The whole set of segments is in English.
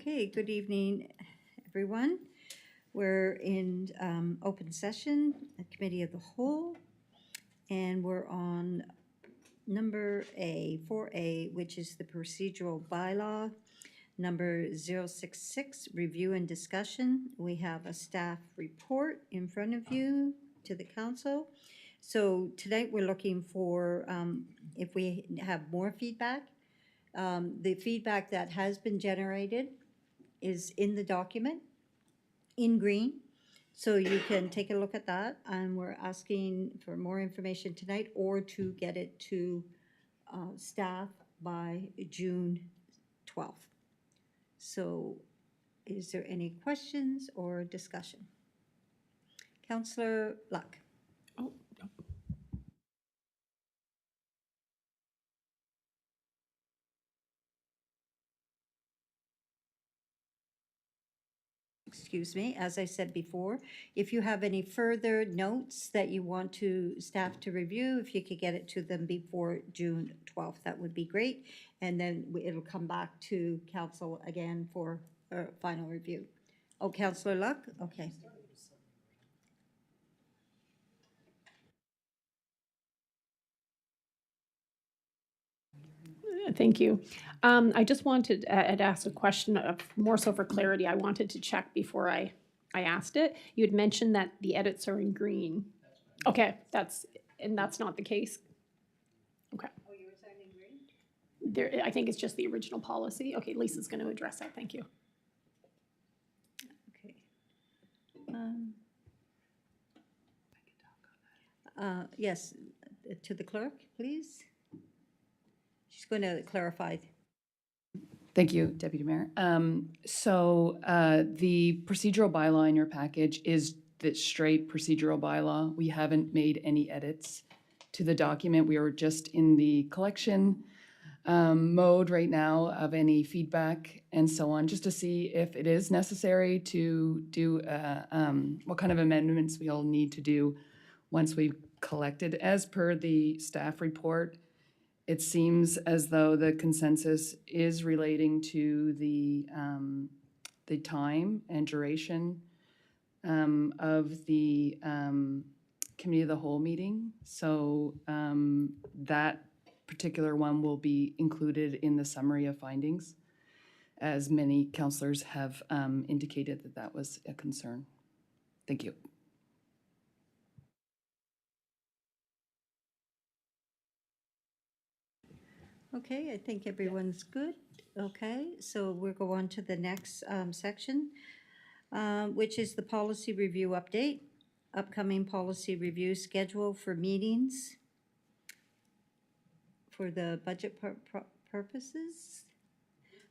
Okay, good evening, everyone. We're in open session, a committee of the whole, and we're on number 4A, which is the procedural bylaw. Number 066, review and discussion. We have a staff report in front of you to the council. So tonight we're looking for if we have more feedback. The feedback that has been generated is in the document in green. So you can take a look at that, and we're asking for more information tonight or to get it to staff by June 12th. So is there any questions or discussion? Councillor Luck. Oh, Excuse me, as I said before, if you have any further notes that you want to staff to review, if you could get it to them before June 12th, that would be great. And then it'll come back to council again for a final review. Oh, Councillor Luck? Okay. thank you. I just wanted to ask a question, more so for clarity. I wanted to check before I asked it. You had mentioned that the edits are in green. Okay, that's not the case. Okay. Oh, you were signing green? There, I think it's just the original policy. Okay, Lisa's going to address that. Thank you. Okay. Yes, to the clerk, please. She's going to clarify. Thank you, Deputy Mayor. So the procedural bylaw in your package is the straight procedural bylaw. We haven't made any edits to the document. We are just in the collection mode right now of any feedback and so on, just to see if it is necessary to do what kind of amendments we'll need to do once we've collected. As per the staff report, it seems as though the consensus is relating to the time and duration of the committee of the whole meeting. So that particular one will be included in the summary of findings, as many councillors have indicated that that was a concern. Thank you. Okay, I think everyone's good. Okay, so we'll go on to the next section, which is the policy review update. Upcoming policy review schedule for meetings for the budget purposes.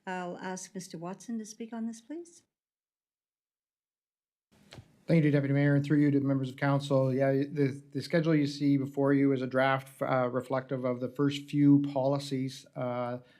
I'll ask Mr. Watson to speak on this, please. Thank you, Deputy Mayor, and through you to members of council. Yeah, the schedule you see before you is a draft reflective of the first few policies,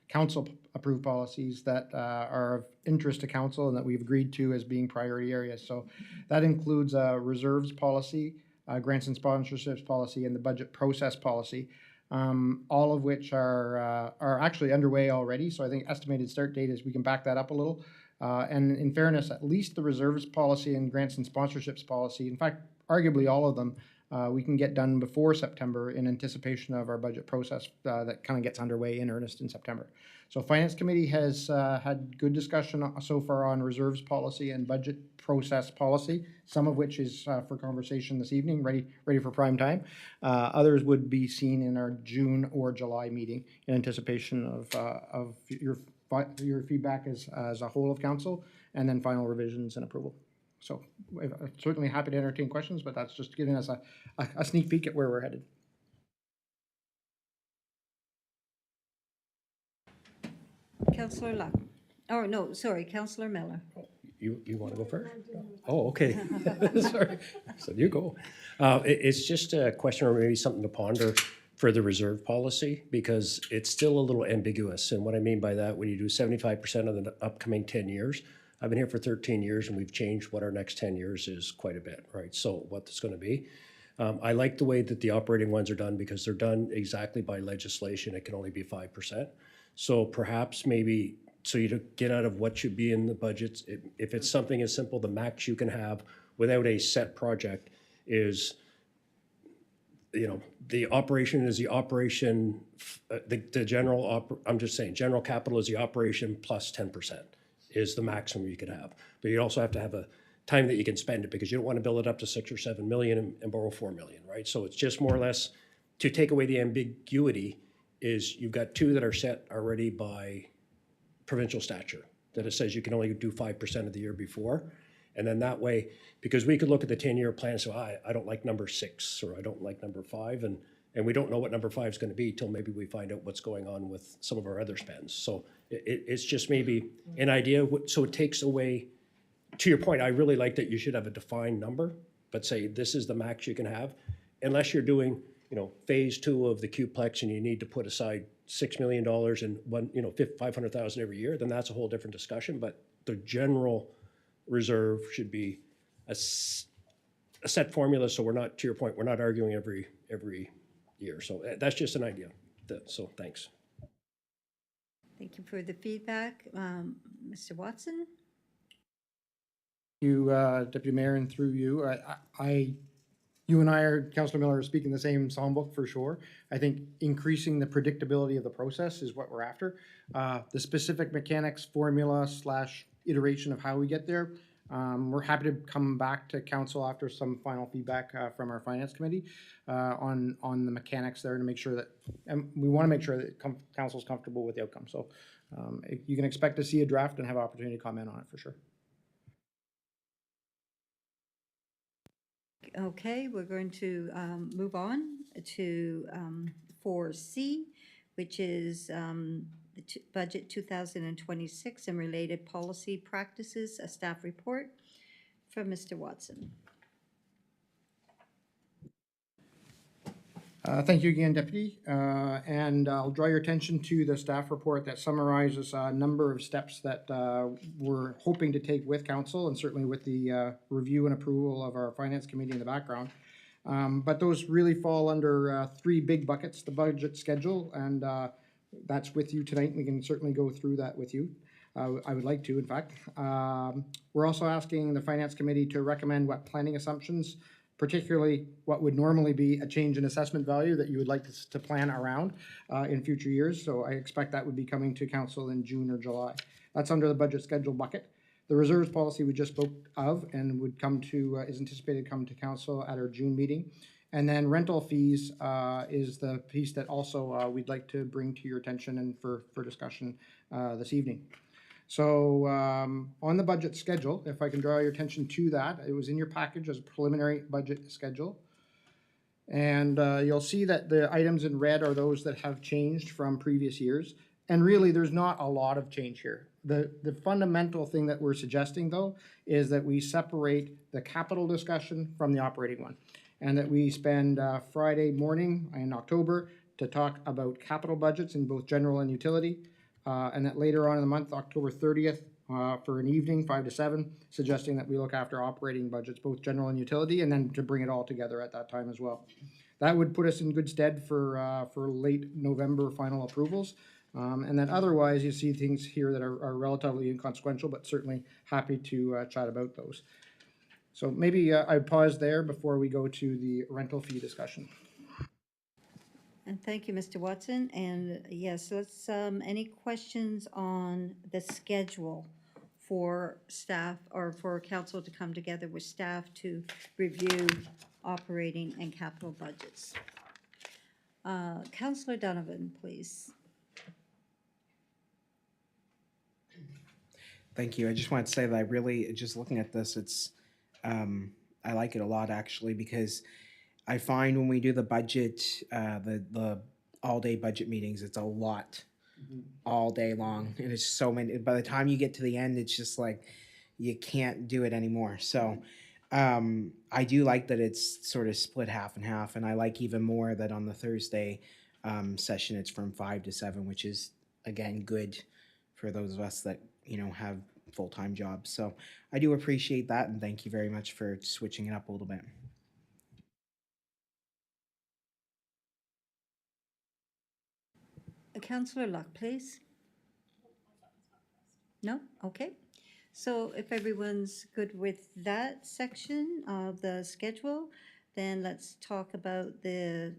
council-approved policies that are of interest to council and that we've agreed to as being priority areas. So that includes reserves policy, grants and sponsorships policy, and the budget process policy, all of which are actually underway already. So I think estimated start date is we can back that up a little. And in fairness, at least the reserves policy and grants and sponsorships policy, in fact, arguably all of them, we can get done before September in anticipation of our budget process that kind of gets underway in earnest in September. So Finance Committee has had good discussion so far on reserves policy and budget process policy, some of which is for conversation this evening, ready for prime time. Others would be seen in our June or July meeting in anticipation of your feedback as a whole of council, and then final revisions and approval. So I'm certainly happy to entertain questions, but that's just giving us a sneak peek at where we're headed. Councillor Luck. Oh, no, sorry, Councillor Miller. You want to go first? Oh, okay. Sorry. So you go. It's just a question or maybe something to ponder for the reserve policy, because it's still a little ambiguous. And what I mean by that, when you do 75% of the upcoming 10 years, I've been here for 13 years and we've changed what our next 10 years is quite a bit, right? So what it's going to be. I like the way that the operating ones are done because they're done exactly by legislation. It can only be 5%. So perhaps maybe so you get out of what should be in the budgets. If it's something as simple, the max you can have without a set project is, the operation is the operation, the general, I'm just saying, general capital is the operation plus 10% is the maximum you could have. But you also have to have a time that you can spend it, because you don't want to build it up to 6 or 7 million and borrow 4 million, right? So it's just more or less to take away the ambiguity is you've got two that are set already by provincial stature, that it says you can only do 5% of the year before. And then that way, because we could look at the 10-year plan and say, I don't like number 6, or I don't like number 5, and we don't know what number 5 is going to be till maybe we find out what's going on with some of our other spends. So it's just maybe an idea. So it takes away, to your point, I really like that you should have a defined number, but say this is the max you can have, unless you're doing, phase 2 of the Qplex and you need to put aside $6 million and 500,000 every year, then that's a whole different discussion. But the general reserve should be a set formula, so we're not, to your point, we're not arguing every year. So that's just an idea. So thanks. Thank you for the feedback. Mr. Watson? You, Deputy Mayor, and through you, you and I Councillor Miller, are speaking the same songbook for sure. I think increasing the predictability of the process is what we're after. The specific mechanics, formula / iteration of how we get there, we're happy to come back to council after some final feedback from our finance committee on the mechanics there, to make sure that, and we want to make sure that council's comfortable with the outcome. So you can expect to see a draft and have opportunity to comment on it for sure. Okay, we're going to move on to 4C, which is the Budget 2026 and related policy practices, a staff report from Mr. Watson. Thank you again, Deputy. And I'll draw your attention to the staff report that summarizes a number of steps that we're hoping to take with council, and certainly with the review and approval of our finance committee in the background. But those really fall under 3 big buckets: the budget schedule, and that's with you tonight. We can certainly go through that with you. I would like to, in fact. We're also asking the finance committee to recommend what planning assumptions, particularly what would normally be a change in assessment value, that you would like to plan around in future years. So I expect that would be coming to council in June or July. That's under the budget schedule bucket. The reserves policy we just spoke of and would come to, is anticipated to come to council at our June meeting. And then rental fees is the piece that also we'd like to bring to your attention and for discussion this evening. So on the budget schedule, if I can draw your attention to that, it was in your package as a preliminary budget schedule. And you'll see that the items in red are those that have changed from previous years. And really, there's not a lot of change here. The fundamental thing that we're suggesting, though, is that we separate the capital discussion from the operating one. And that we spend Friday morning in October to talk about capital budgets in both general and utility. And that later on in the month, October 30th, for an evening, 5 to 7, suggesting that we look after operating budgets, both general and utility, and then to bring it all together at that time as well. That would put us in good stead for late November final approvals. And then otherwise, you see things here that are relatively inconsequential, but certainly happy to chat about those. So maybe I pause there before we go to the rental fee discussion. And thank you, Mr. Watson. And yes, let's, any questions on the schedule for staff or for council to come together with staff to review operating and capital budgets? Councillor Donovan, please. Thank you. I just wanted to say that I really, just looking at this, it's, I like it a lot actually, because I find when we do the budget, the all-day budget meetings, it's a lot all day long. And it's so many, by the time you get to the end, it's just like, you can't do it anymore. So I do like that it's sort of split half and half. And I like even more that on the Thursday session, it's from 5 to 7, which is, again, good for those of us that, have full-time jobs. So I do appreciate that. And thank you very much for switching it up a little bit. Councillor Luck, please. No? Okay. So if everyone's good with that section of the schedule, then let's talk about the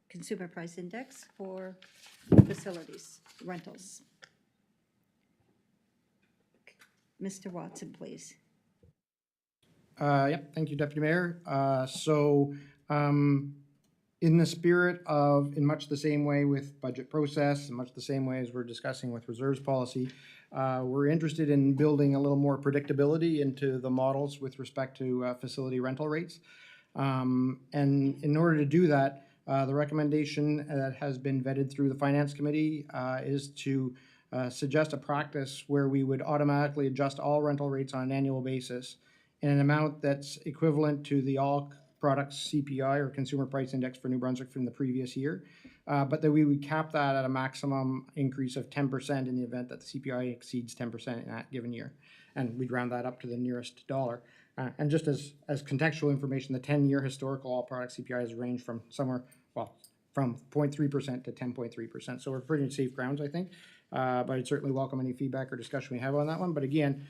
consumer price index for facilities, rentals. Mr. Watson, please. Yep, thank you, Deputy Mayor. In the spirit of, in much the same way with budget process, in much the same way as we're discussing with reserves policy, we're interested in building a little more predictability into the models with respect to facility rental rates. And in order to do that, the recommendation that has been vetted through the Finance Committee is to suggest a practice where we would automatically adjust all rental rates on an annual basis in an amount that's equivalent to the all products CPI or Consumer Price Index for New Brunswick from the previous year, but that we would cap that at a maximum increase of 10% in the event that the CPI exceeds 10% in that given year. And we'd round that up to the nearest dollar. And just as contextual information, the 10-year historical all products CPI has ranged from somewhere, well, from 0.3% to 10.3%. So we're pretty safe grounds, I think. But I'd certainly welcome any feedback or discussion we have on that one. But again,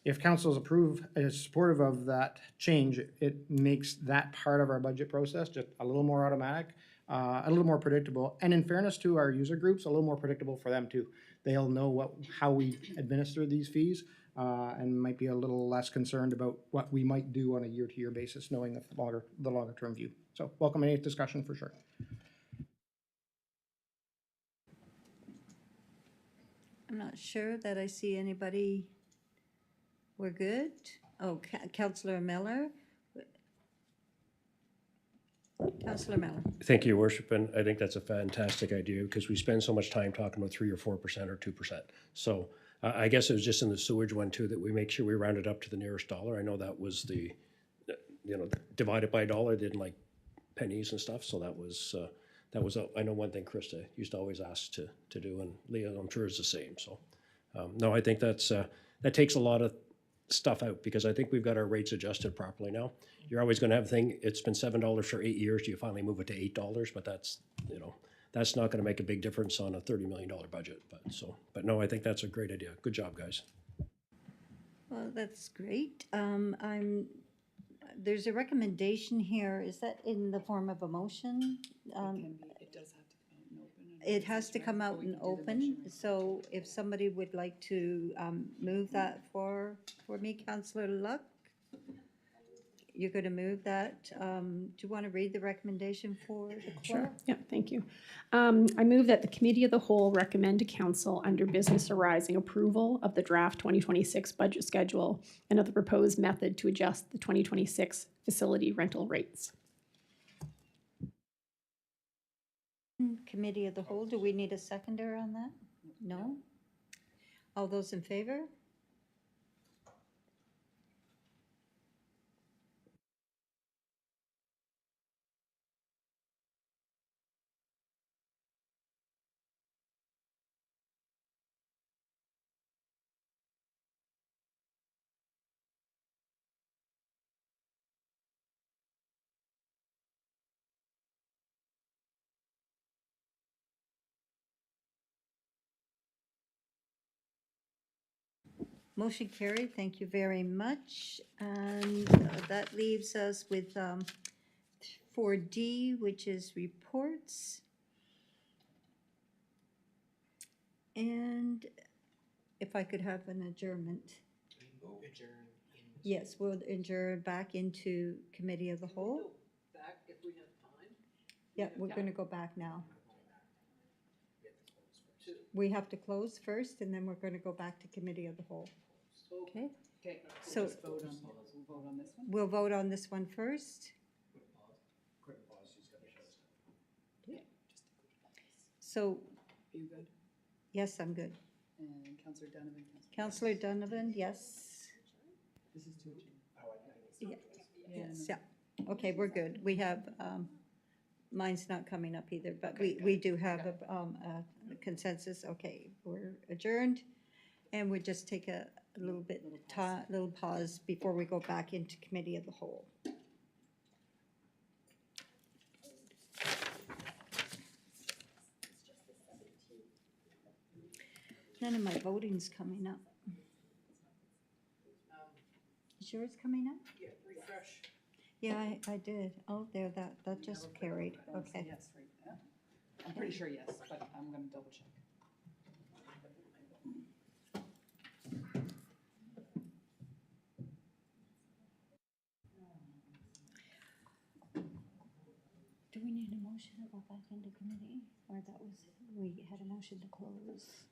if council's supportive of that change, it makes that part of our budget process just a little more automatic, a little more predictable, and in fairness to our user groups, a little more predictable for them too. They'll know how we administer these fees, and might be a little less concerned about what we might do on a year-to-year basis, knowing the longer term view. So welcome any discussion for sure. I'm not sure that I see anybody. We're good? Oh, Councillor Miller? Councillor Miller. Thank you, Your Worship, and I think that's a fantastic idea because we spend so much time talking about 3 or 4% or 2%. So I guess it was just in the sewage one too that we make sure we round it up to the nearest dollar. I know that was the, divided by a dollar, didn't like pennies and stuff. So that was I know one thing Krista used to always ask to do, and Leah, I'm sure, is the same. So no, I think that takes a lot of stuff out because I think we've got our rates adjusted properly now. You're always going to have a thing. It's been $7 for 8 years. Do you finally move it to $8? But that's not going to make a big difference on a $30 million budget. But no, I think that's a great idea. Good job, guys. Well, that's great. There's a recommendation here. Is that in the form of a motion? It does have to come out and open. It has to come out and open, so if somebody would like to move that for me, Councillor Luck, you're going to move that. Do you want to read the recommendation for the Sure. floor? Yeah, thank you. I move that the Committee of the Whole recommend to Council under business arising approval of the draft 2026 budget schedule and of the proposed method to adjust the 2026 facility rental rates. Committee of the Whole, do we need a seconder on that? No? All those in favor? Motion carried, thank you very much. And that leaves us with 4D, which is reports. And if I could have an adjournment. Yes, we'll adjourn back into Committee of the Whole. Back if we have time. Yeah, we're going to go back now. We have to close first, and then we're going to go back to Committee of the Whole. Okay? Okay, So- just we'll vote on this one. We'll vote on this one first. So, Are you good? yes, I'm good. And Councillor Donovan? Councillor Donovan, yes? This is to adjourn. Yes, yeah. Okay, we're good. We have, mine's not coming up either, but we do have a consensus. Okay, we're adjourned. And we'll just take a little pause before we go back into Committee of the Whole. None of my voting's coming up. Is yours coming up? Yeah, refresh. Yeah, I did. Oh, there, that just carried. Okay. Yes, right, yeah. I'm pretty sure yes, but I'm gonna double check. Do we need a motion to go back into committee? Or that was, we had a motion to close?